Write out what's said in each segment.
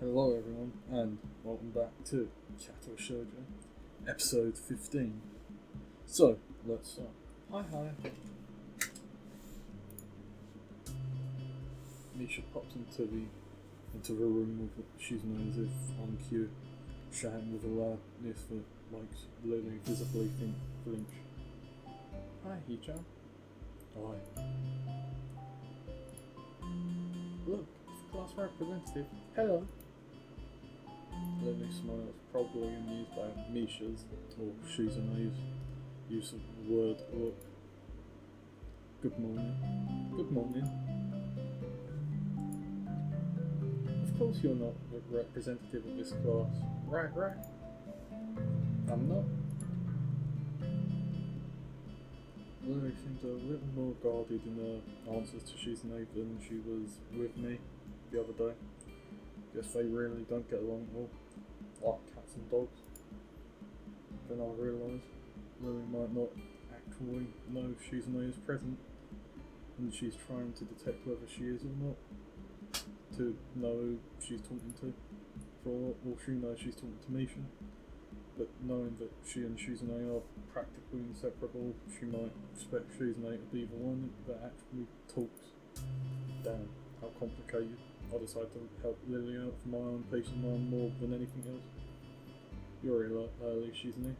Hello everyone, and welcome back to Katawa Shoujo, episode 15. So, let's start. Hi. Misha pops into the room with she's known as if on cue, chatting with a loudness that makes Lily visibly flinch. Hi, Hichan. Hi. Look, it's the class representative. Hello. Lily smiles, probably amused by Misha's, or Shizune's, use of the word look. Good morning. Good morning. Of course you're not the representative of this class. Right. I'm not. Lily seems a little more guarded in her answers to Shizune than she was with me the other day. Guess they really don't get along well, like cats and dogs. Then I realise Lily might not actually know Shizune is present, and she's trying to detect whether she is or not, to know who she's talking to. For all she knows, she's talking to Misha, but knowing that she and Shizune are practically inseparable, she might expect Shizune to be the one that actually talks. Damn, how complicated. I decided to help Lily out for my own peace of mind more than anything else. You're here early, Shizune.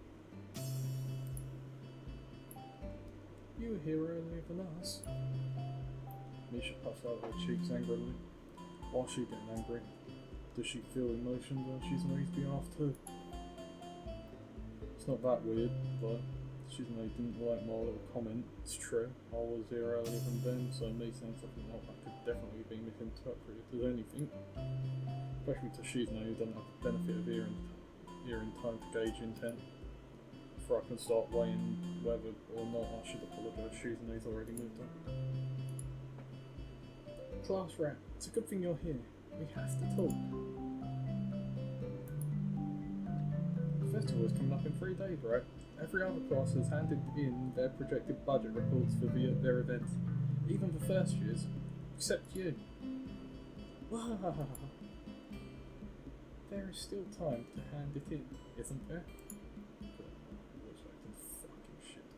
You were here earlier than us. Misha puffs out her cheeks angrily. Why's she getting angry? Does she feel emotions on Shizune's behalf too? It's not that weird, but Shizune didn't like my little comment. It's true, I was here earlier than them, so me saying something like that could definitely be misinterpreted as anything. Especially to Shizune, who doesn't have the benefit of hearing time to gauge intent. Before I can start weighing whether or not I should apologise, Shizune's already moved on. Class rep, it's a good thing you're here. We have to talk. The festival is coming up in 3 days, right? Every other class has handed in their projected budget reports for their events. Even the first years, except you. There is still time to hand it in, isn't there?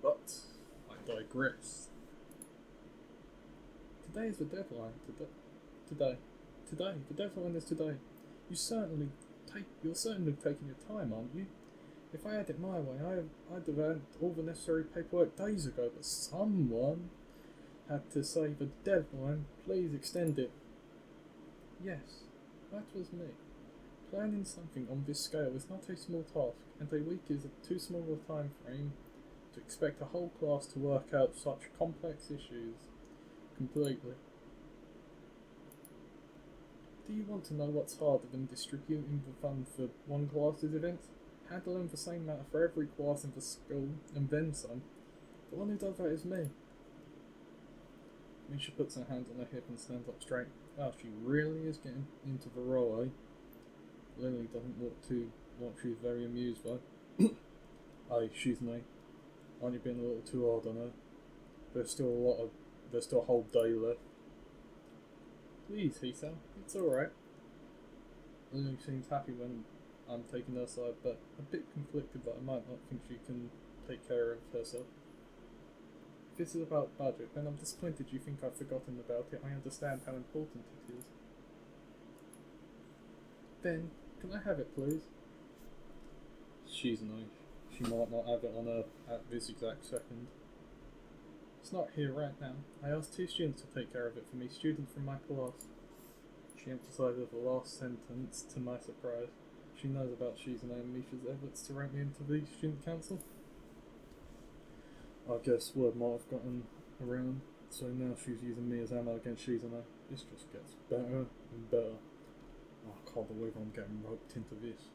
But I digress. Today is the deadline. Today. The deadline is today. You're certainly taking your time, aren't you? If I had it my way, I'd have had all the necessary paperwork days ago, but someone had to say the deadline. Please extend it. Yes, that was me. Planning something on this scale is not a small task, and a week is too small a time frame to expect a whole class to work out such complex issues completely. Do you want to know what's harder than distributing the funds for one class's events? Handling the same matter for every class in the school, and then some. The one who does that is me. Misha puts her hand on her hip and stands up straight. Wow, she really is getting into the role, eh? Lily doesn't look too like she's very amused by. Hey, Shizune, aren't you being a little too hard on her? There's still a whole day left. Please, Hisa, it's alright. Lily seems happy when I'm taking her side, but a bit conflicted that I might not think she can take care of herself. If this is about budget, then I'm disappointed you think I've forgotten about it. I understand how important it is. Then, can I have it, please? She's nice. She might not have it on her at this exact second. It's not here right now. I asked 2 students to take care of it for me, students from my class. She emphasises the last sentence to my surprise. She knows about Shizune and Misha's efforts to rank me into the student council. I guess word might have gotten around, so now she's using me as ammo against Shizune. This just gets better and better. I can't believe I'm getting roped into this.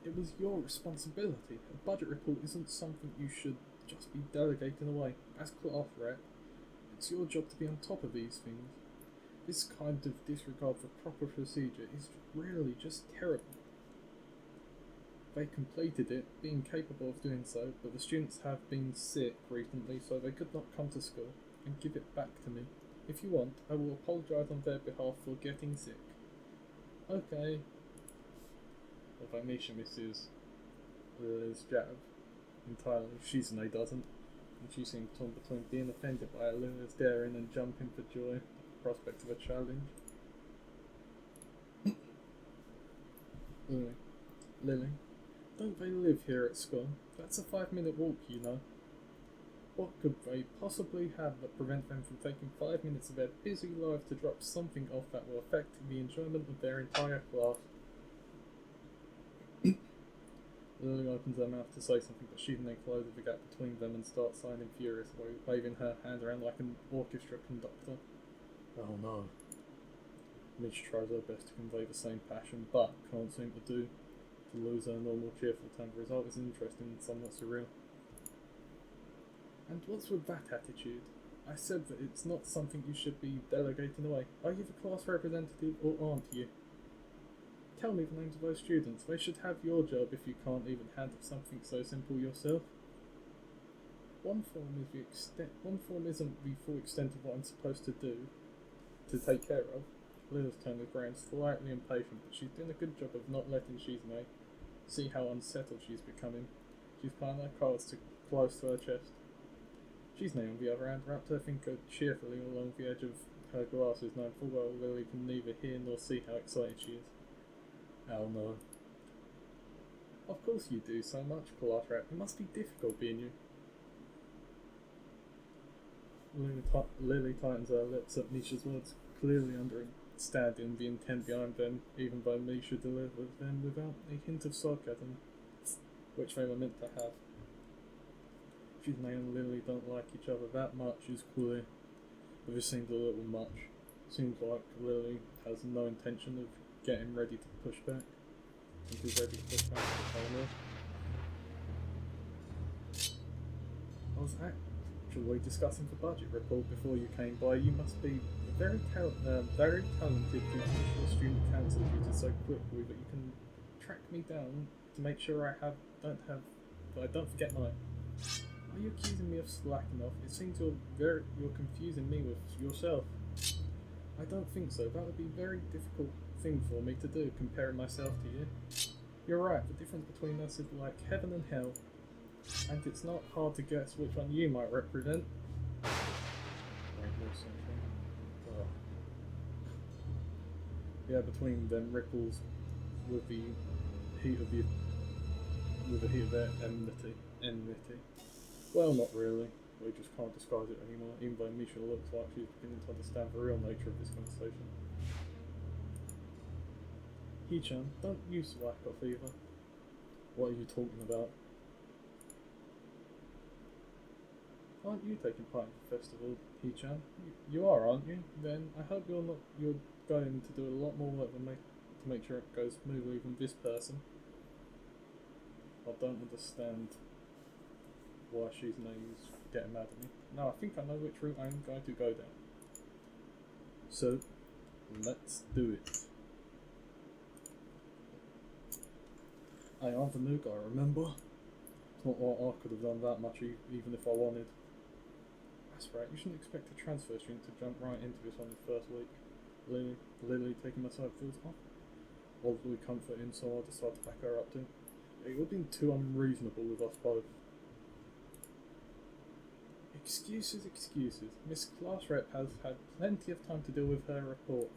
It was your responsibility. A budget report isn't something you should just be delegating away. As class rep, it's your job to be on top of these things. This kind of disregard for proper procedure is really just terrible. They completed it, being capable of doing so, but the students have been sick recently, so they could not come to school and give it back to me. If you want, I will apologise on their behalf for getting sick. Okay. Although Misha misses Lily's jab entirely, Shizune doesn't, and she seems torn between being offended by Lily's daring and jumping for joy at the prospect of a challenge. Lily, don't they live here at school? That's a 5-minute walk, you know. What could they possibly have that prevent them from taking 5 minutes of their busy life to drop something off that will affect the enjoyment of their entire class? Lily opens her mouth to say something, but she then closes the gap between them and starts sounding furious, waving her hand around like an orchestra conductor. Oh no. Mitch tries her best to convey the same passion, but can't seem to do. To lose her normal cheerful tone, the result is interesting and somewhat surreal. And what's with that attitude? I said that it's not something you should be delegating away. Are you the class representative or aren't you? Tell me the names of those students. They should have your job if you can't even handle something so simple yourself. One form isn't the full extent of what I'm supposed to do, to take care of. Lily's tone is grown slightly impatient, but she's doing a good job of not letting Shizune see how unsettled she's becoming. She's playing her cards close to her chest. Shizune, on the other hand, wrapped her finger cheerfully along the edge of her glasses, knowing full well Lily can neither hear nor see how excited she is. Oh no. Of course you do so much, class rep. It must be difficult being you. Lily tightens her lips at Misha's words, clearly understanding the intent behind them, even though Misha delivers them without a hint of sarcasm, which they were meant to have. Shizune and Lily don't like each other that much is clear, but this seems a little much. Seems like Lily has no intention of getting ready to push back, and is ready to push back to the final. I was actually discussing the budget report before you came by. You must be very talented to teach your student council duties so quickly that you can track me down to make sure I don't forget mine. Are you accusing me of slacking off? It seems you're confusing me with yourself. I don't think so. That would be a very difficult thing for me to do, comparing myself to you. You're right, the difference between us is like heaven and hell, and it's not hard to guess which one you might represent. Yeah, between them ripples with the heat of their enmity. Well, not really. We just can't disguise it anymore, even though Misha looks like she's beginning to understand the real nature of this conversation. Hee-chan, don't you slack off either. What are you talking about? Aren't you taking part in the festival, Hee-chan? You are, aren't you? Then I hope you're going to do a lot more work to make sure it goes smoothly than this person. I don't understand why she's name's getting mad at me. No, I think I know which route I'm going to go down. So, let's do it. I am the new guy, remember? It's not like I could have done that much even if I wanted. That's right, you shouldn't expect a transfer student to jump right into this on the first week. Lily taking my side feels off. Oddly comforting, so I decided to back her up too. It would have been too unreasonable with us both. Excuses. Miss Class Rep has had plenty of time to deal with her report.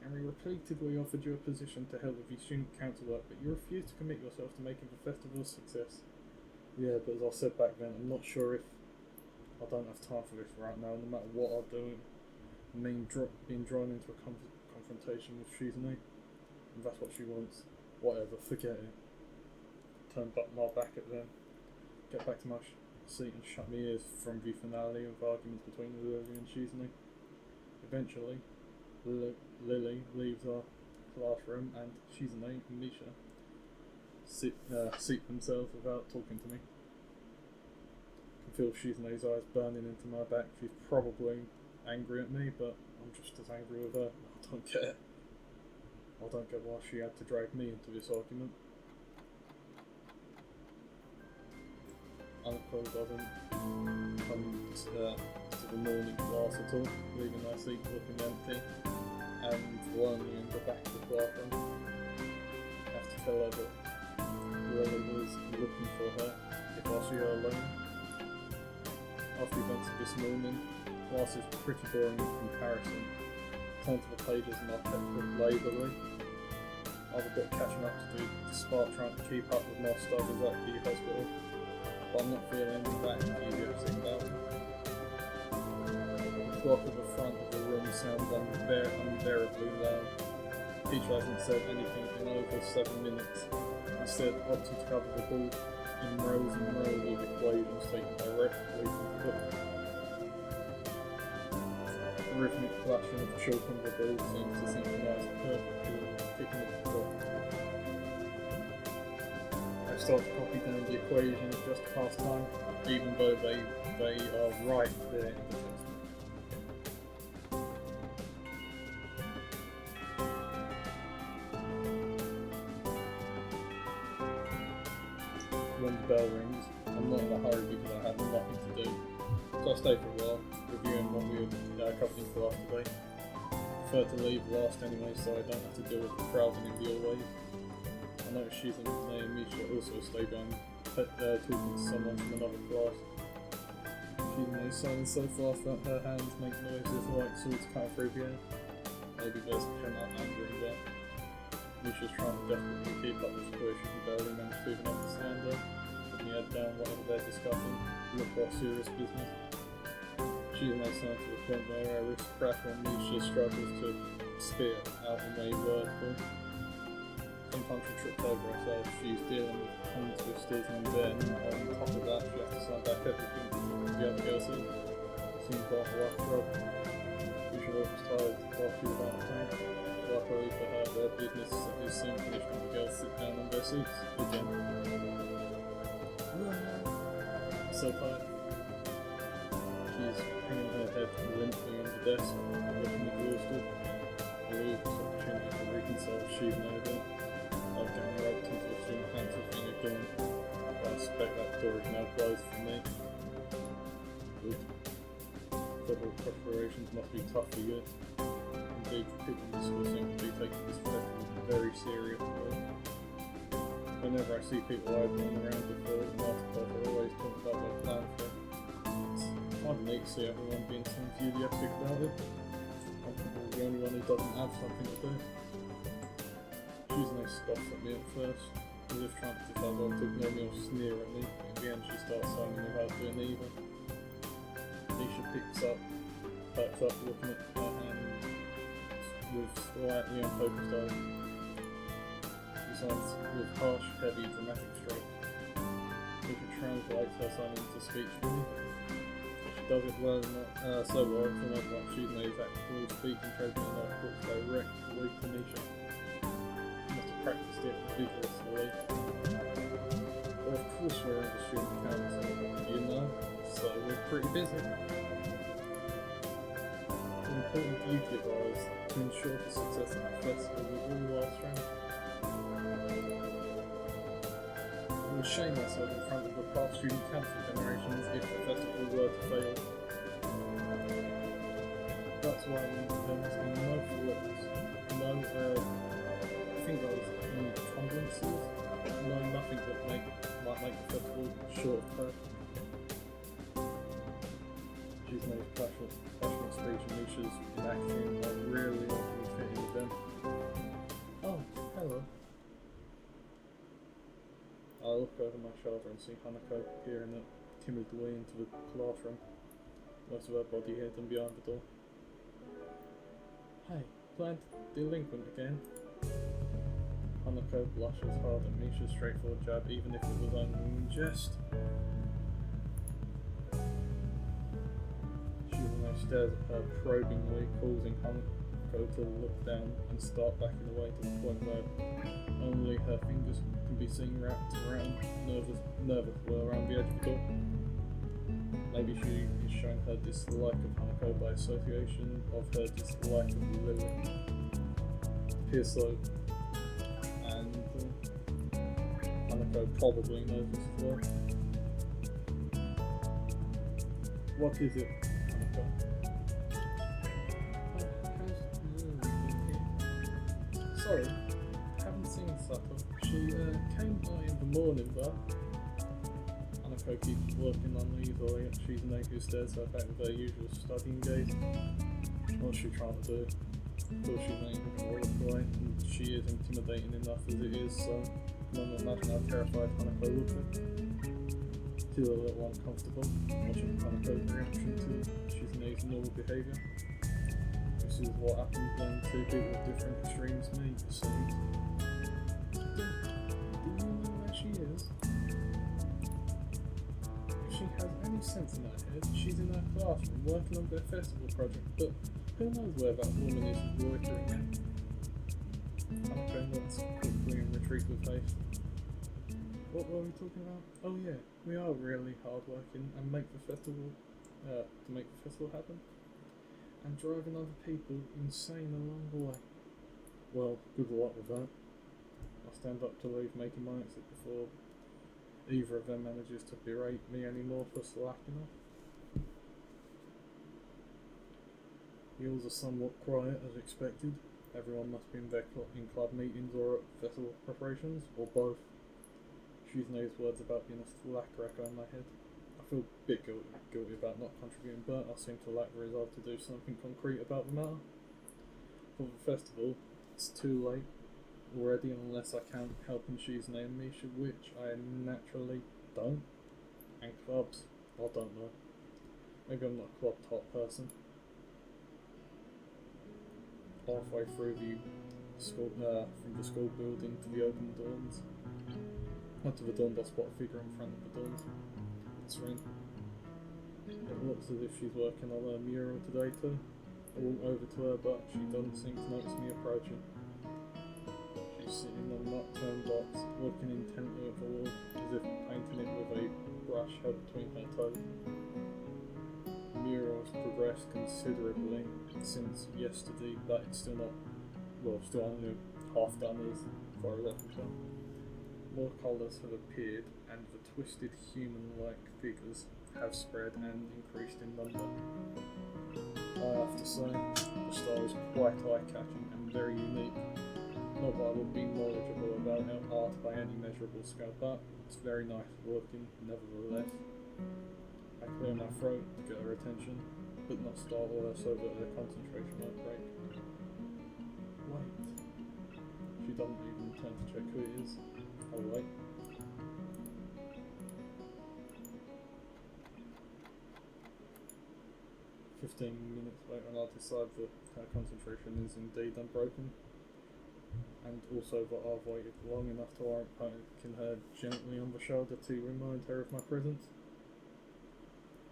And we repeatedly offered you a position to help with the student council work, but you refused to commit yourself to making the festival a success. Yeah, but as I said back then, I'm not sure if I don't have time for this right now, no matter what I do. I mean, being drawn into a confrontation with Shizune, and that's what she wants. Whatever, forget it. Turn my back at them. Get back to my seat and shut my ears from the finale of arguments between Lily and Shizune. Eventually, Lily leaves our classroom and Shizune and Misha seat themselves without talking to me. I can feel Shizune's eyes burning into my back. She's probably angry at me, but I'm just as angry with her. I don't care. I don't get why she had to drag me into this argument. Hanako doesn't come to the morning class at all, leaving her seat looking empty and lonely in the back of the classroom. I have to tell her that Lily was looking for her if I see her alone. After events of this morning, class is pretty boring in comparison. Turn to the pages and I kept them labourly. I've a bit of catching up to do despite trying to keep up with my studies at the hospital, but I'm not feeling that enthusiastic about it. The clock at the front of the room sounds unbearably loud. The teacher hasn't said anything in over 7 minutes, instead opting to cover the board in rows and rows of equations taken directly from the book. The rhythmic flashing of chalk on the board seems to synchronise perfectly with the ticking of the clock. I start to copy down the equations just to pass time, even though they are right there in the textbook. When the bell rings, I'm not in a hurry because I have nothing to do, so I stay for a while, reviewing what we have covered in class today. I prefer to leave last anyway, so I don't have to deal with the crowd in the always. I notice she's and Misha also stay behind, talking to someone from another class. She's made silence so fast that her hands make noises like swords cutting through the air. Maybe there's pen out anger in there. Misha's trying to desperately keep up with her, she can barely manage to even understand her, putting her head down whatever they're discussing, look for serious business. She's made silence to the point where her wrist crackle and Misha struggles to spit out in a word form. Sometimes she trips over herself, she's dealing with tongue twisters, and then on top of that she has to sound back everything the other girl says. Seems like a rough job. Misha was tired while she was out of town. Luckily for her, their business is soon finished and the girls sit down on their seats again. So tired. She's hanging her head limply on the desk, looking exhausted. I lose this opportunity to reconcile she's over. I've gotten roped into a string pencil thing again. I suspect that door is now closed for me. Good. Several preparations must be tough for you. Indeed, people in the school seem to be taking this festival very seriously. Whenever I see people I've run around before in multiple, they always talk about their plan for it. It's quite neat to see everyone being so enthusiastic about it. I'm probably the only one who doesn't have something to do. She's no scoffs at me at first, as if trying to decide whether to ignore me or sneer at me. In the end, she starts signing without doing either. Nisha backs up looking at her hand with slightly unfocused eyes. She signs with harsh, heavy, dramatic strokes. Nisha translates her sign into speech for me. She does it well, so well, it's almost like she's made actual speaking transmitting her thoughts directly to Nisha. She must have practiced it vigorously. Well, of course we're in the student council, you know, so we're pretty busy. The important duty of ours to ensure the success of the festival with all our strength. We would shame ourselves in front of the past student council generations if the festival were to fail. That's why there must be no flaws, no, I think those encumbrances, no nothing that might make the festival short of perfect. She's made passionate speech and Misha's enacting are really awfully fitting with them. Oh, hello. I look over my shoulder and see Hanako peering timidly into the classroom, most of her body hidden behind the door. Hey, planned delinquent again? Hanako blushes hard at Misha's straightforward jab, even if it was only in jest. She stares at her probingly, causing Hanako to look down and start backing away to the point where only her fingers can be seen wrapped around nervously around the edge of the door. Maybe she is showing her dislike of Hanako by association of her dislike of Lily. Appears so, and Hanako probably knows this as well. What is it, Hanako? Sorry, haven't seen Sato. She came by in the morning, but Hanako keeps working uneasily. She's naked stares her back with her usual studying gaze. What's she trying to do? Will she make her all the way? And she is intimidating enough as it is, so I can only imagine how terrified Hanako would be. Feel a little uncomfortable watching Hanako's reaction to Shizune's normal behaviour. This is what happens when two people with different extremes meet, it seems. Do you know where she is? If she has any sense in her head, she's in her classroom working on their festival project, but who knows where that woman is loitering at? Hanako nods quickly and retreats with haste. What were we talking about? Oh yeah, we are really hard working and to make the festival happen. And driving other people insane along the way. Well, good luck with that. I stand up to leave, making my exit before either of them manages to berate me anymore for slacking off. Meals are somewhat quiet as expected. Everyone must be in club meetings or at festival preparations, or both. Shizune's words about being a slacker echo in my head. I feel a bit guilty about not contributing, but I seem to lack the resolve to do something concrete about the matter. For the festival, it's too late already unless I count helping Shizune and Misha, which I naturally don't. And clubs, I don't know. Maybe I'm not a club top person. Halfway through the school, from the school building to the open dorms. Onto the dorm, I spot a figure in front of the dorms. It's Rin. It looks as if she's working on a mural today too. I walk over to her, but she doesn't seem to notice me approaching. She's sitting on a nocturne box, looking intently at the wall, as if painting it with a brush held between her toes. The mural has progressed considerably since yesterday, but it's still only half done as far as I can tell. More colours have appeared, and the twisted human-like figures have spread and increased in number. I have to say, the style is quite eye-catching and very unique. Not that I would be knowledgeable about art by any measurable scale, but it's very nice looking nevertheless. I clear my throat to get her attention, but not startle her so that her concentration won't break. Wait. She doesn't even turn to check who it is. I'll wait. Minutes later, and I decide that her concentration is indeed unbroken, and also that I've waited long enough to warrant poking her gently on the shoulder to remind her of my presence.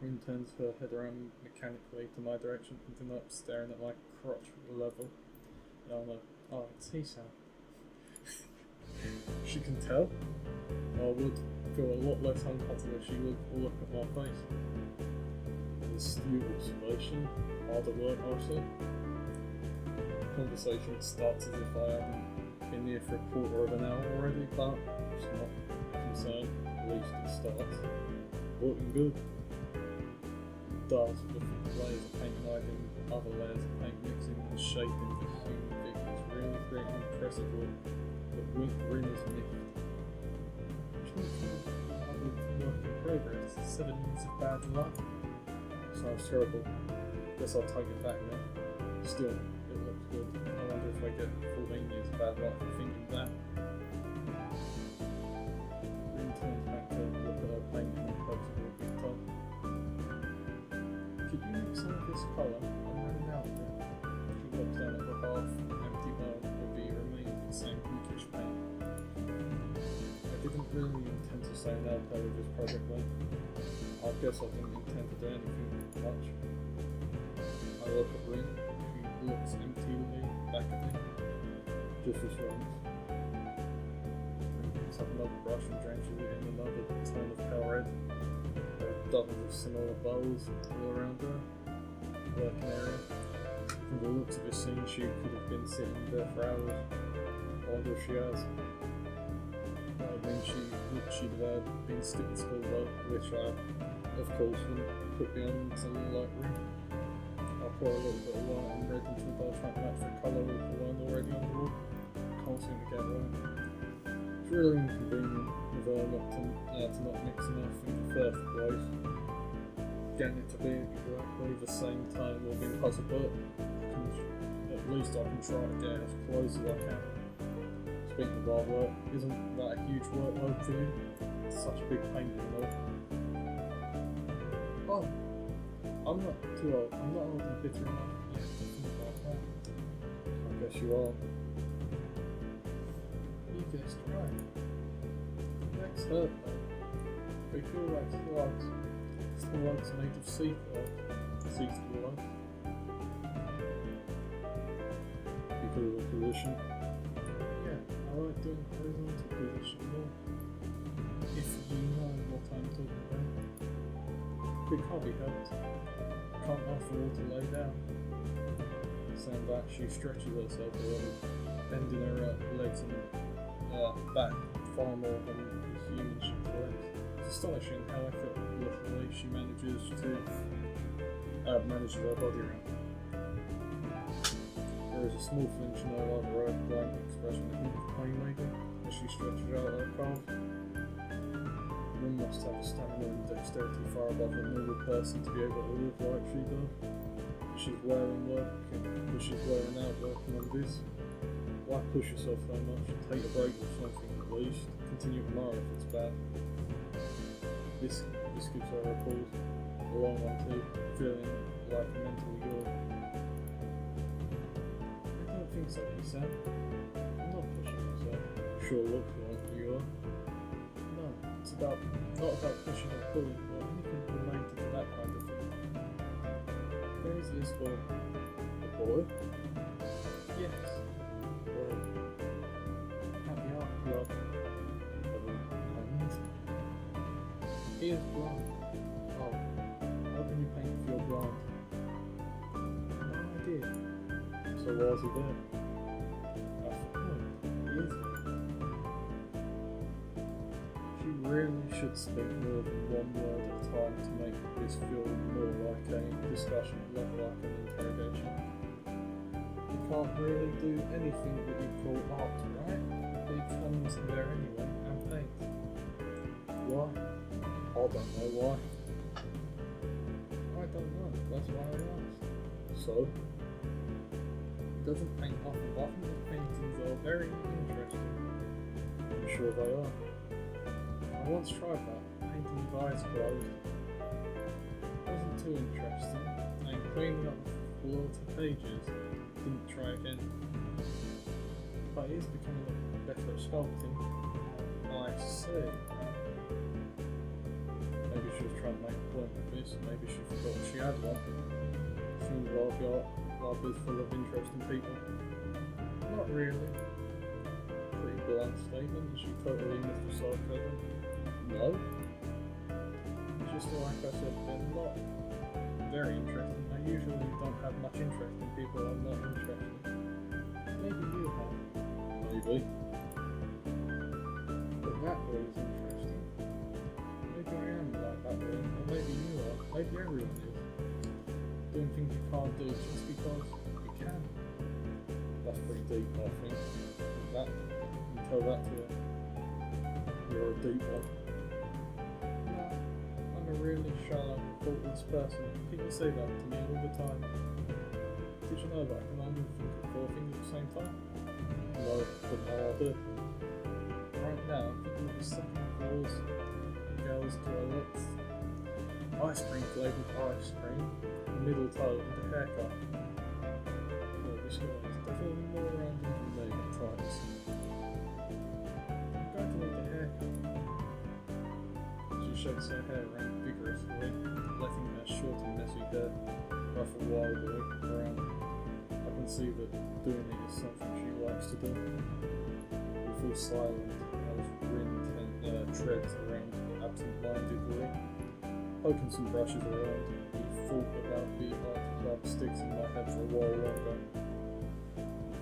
Rin turns her head around mechanically to my direction, looking up, staring at my crotch level. Oh, it's Hisa. She can tell. I would feel a lot less uncomfortable if she would look at my face. Astute observation, hard at work, also. Conversation starts as if I haven't been here for a quarter of an hour already, but it's not concerned, at least it starts. Looking good. It does, with layers of paint hiding other layers of paint mixing and shaping the human figures, really creating an impressive look, but Rin is nicked. Work in progress, 7 years of bad luck. Sounds terrible. Guess I'll take it back now. Still, it looks good. I wonder if I get 14 years of bad luck for thinking that. Rin turns back to look at her painting and pokes it with a big toe. Could you make some of this colour? I'm running out of it. She looks down at the half-empty bowl with the remaining of the same pinkish paint. I didn't really intend to say now play with this project though. I guess I didn't intend to do anything much. I look at Rin, who looks emptily back at me, just as wrong. Rin picks up another brush and drenches it in another tone of pale red. There are dozens of similar bowls all around her working area. From the looks of this scene, she could have been sitting there for hours. I wonder if she has. That would mean she'd have been skipping school though, which I of course, when put beyond some light room, I'll pour a little bit of white and red into the bath trying to match the colour of the one already on the wall. Can't seem to get it right. It's really inconvenient with to not mix enough in the first place. Getting it to be exactly the same time will be impossible. At least I can try to get as close as I can. Speaking of artwork, isn't that a huge workload for you? It's such a big pain in the neck. Oh, I'm not too old. I'm not old and bitter enough yet to think about that. I guess you are. You guessed right. Legs hurt though. They feel like slugs. Slugs made of sea slugs. Because of the position. Yeah, I like doing horizontal position more. If you know what I'm talking about. It can't be helped. I can't ask her all to lay down. Saying that, she stretches herself a little, bending her legs and back far more than human should correct. It's astonishing how effortlessly she manages her body around. There is a small flinch in her rather blank expression, a hint of pain maybe, as she stretches out her calves. One must have a stamina and dexterity far above a normal person to be able to live like she does. She's wearing out working on this. Why push yourself so much? Take a break or something at least. Continue tomorrow if it's bad. This gives her a pause, a long one too, feeling like a mental yawn. I don't think so, he said. I'm not pushing myself. Sure looks like you are. No, it's not about pushing or pulling or anything related to that kind of thing. Where is this boy? A boy? Yes. Boy. Happy art club. He is blind. Oh, how can you paint if you're blind? No idea. So why is he there? That's the point. He is there. She really should speak more than one word at a time to make this feel more like a discussion, less like an interrogation. You can't really do anything that you call art, right? It comes there anyway, and paint. Why? I don't know why. I don't know, that's why I asked. So? He doesn't paint often. Often his paintings are very interesting. I'm sure they are. I once tried that, painting with eyes closed. It wasn't too interesting, and cleaning up lots of pages, didn't try again. But he is becoming better at sculpting. I see. Maybe she was trying to make a point with this, maybe she forgot she had one. Seems like life is full of interesting people. Not really. Pretty blunt statement, is she totally missed the sarcasm? No. Just like I said, they're not very interesting. I usually don't have much interest in people I'm not interested in. Maybe you have. Maybe. But that boy is interesting. Maybe I am like that boy, or maybe you are. Maybe everyone is. Doing things you can't do just because you can. That's pretty deep, I think. That, you tell that to her. You're a deep one. No, I'm a really shallow, thoughtless person. People say that to me all the time. Did you know that I can only think of 4 things at the same time? No, but now I do. Right now, I'm thinking of the second floor's girls' toilets, ice cream flavoured ice cream, the middle toe, and a haircut. Oh, this guy is definitely more random than me at times. I'm going to need a haircut. She shakes her hair around vigorously, letting her short and messy hair ruffle wildly around. I can see that doing it is something she likes to do. We fall silent as Rin treads around absent-mindedly, poking some brushes around. We thought about the art club sticks in my head for a while longer.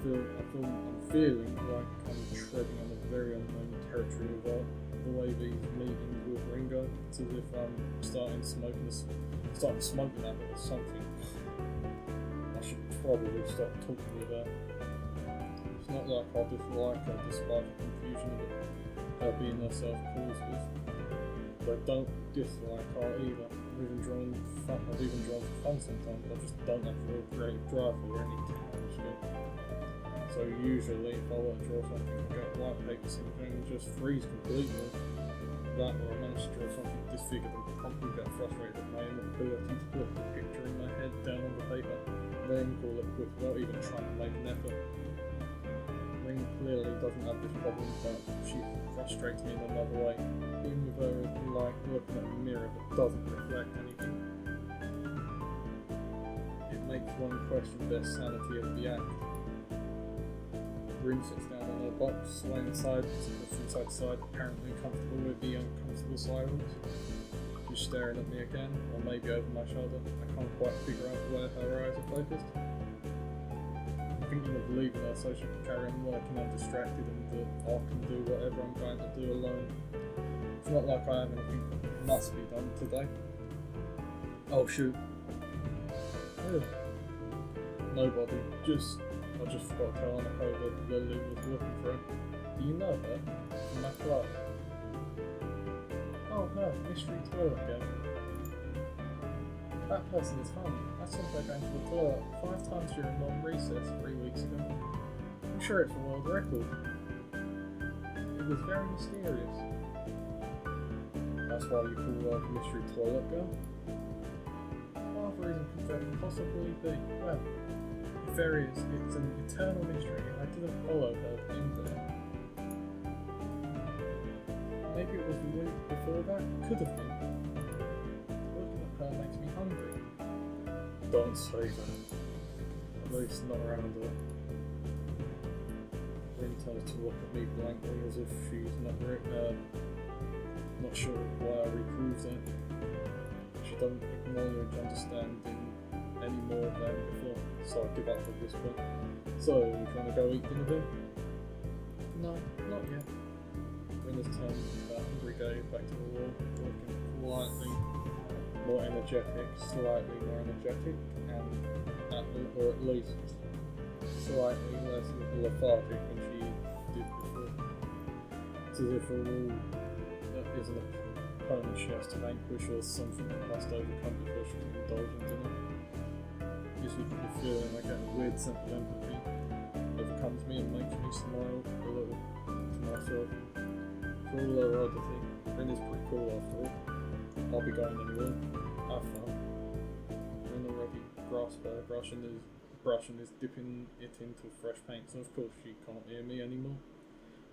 I'm feeling like I'm treading on a very unknown territory without the way these meetings with Ringo. It's as if I'm starting smoking at it or something. I should probably stop talking with her. It's not like I dislike her despite the confusion of her being herself causes. But I don't dislike her either. I've even drawn for fun sometimes. I just don't have a real creative drive or any talent skill. So usually if I want to draw something, I get white paper something and just freeze completely. That or I manage to draw something disfigured and promptly get frustrated at my inability to put the picture in my head down on the paper, then call it quits without even trying to make an effort. Ring clearly doesn't have this problem, but she frustrates me in another way. Being with her is like looking at a mirror that doesn't reflect anything. It makes one question the sanity of the act. Rin sits down on her box, swaying from side to side, apparently uncomfortable with the uncomfortable silence. She's staring at me again, or maybe over my shoulder. I can't quite figure out where her eyes are focused. I'm thinking of leaving her so she can carry on working undistracted and that I can do whatever I'm going to do alone. It's not like I have anything that must be done today. Oh shoot. Oh. Nobody. I just forgot to tell Annika that Lily was looking for her. Do you know her? From my class? Oh no, mystery toilet girl. That person is funny. I saw her going to the toilet 5 times during long recess 3 weeks ago. I'm sure it's a world record. It was very mysterious. That's why you call her mystery toilet girl? What other reason could there possibly be? Well, if there is, it's an eternal mystery. I didn't follow her in there. Maybe it was the week before that? Could have been. Looking at her makes me hungry. Don't say that. At least not around her. Rin turns to look at me blankly as if she's not sure why I reproved her. She doesn't acknowledge understanding any more than before, so I give up at this point. So, you trying to go eat dinner then? No, not yet. Rin has turned her hungry gaze back to the wall, looking slightly more energetic, or at least slightly less lethargic than she did before. It's as if a rule that isn't an opponent she has to vanquish or something that must overcome before she can indulge in dinner. Gives me the feeling I get a weird sense of empathy overcomes me and makes me smile a little to myself. For all her oddity, Rin is pretty cool after all. I'll be going anyway. Have fun. Rin already grasped her brush and is dipping it into fresh paint, so of course she can't hear me anymore.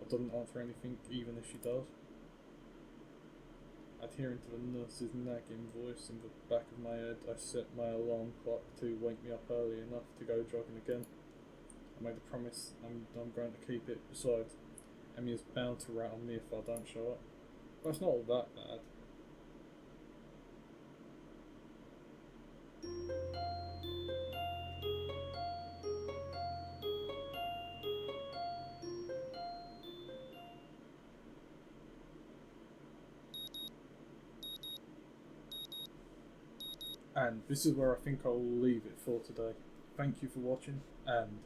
Or doesn't answer anything even if she does. Adhering to the nurse's nagging voice in the back of my head, I set my alarm clock to wake me up early enough to go jogging again. I made a promise and I'm going to keep it. Besides, Emmy is bound to rat on me if I don't show up. But it's not all that bad. And this is where I think I'll leave it for today. Thank you for watching, and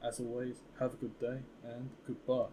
as always, have a good day and goodbye.